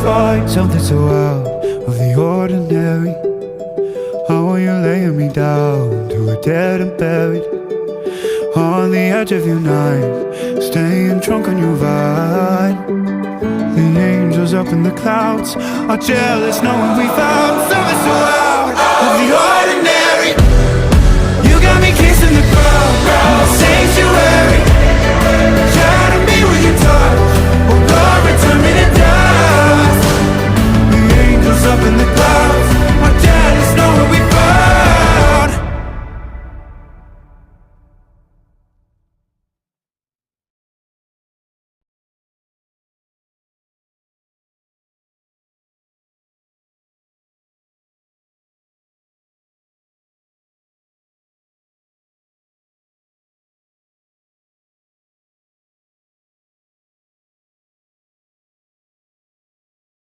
find something so out of the ordinary. How are you laying me down to a dead and buried on the edge of your night, staying drunk on your vine. The angels up in the clouds are jealous knowing we found something so out of the ordinary. You got me kissing the ground, sanctuary.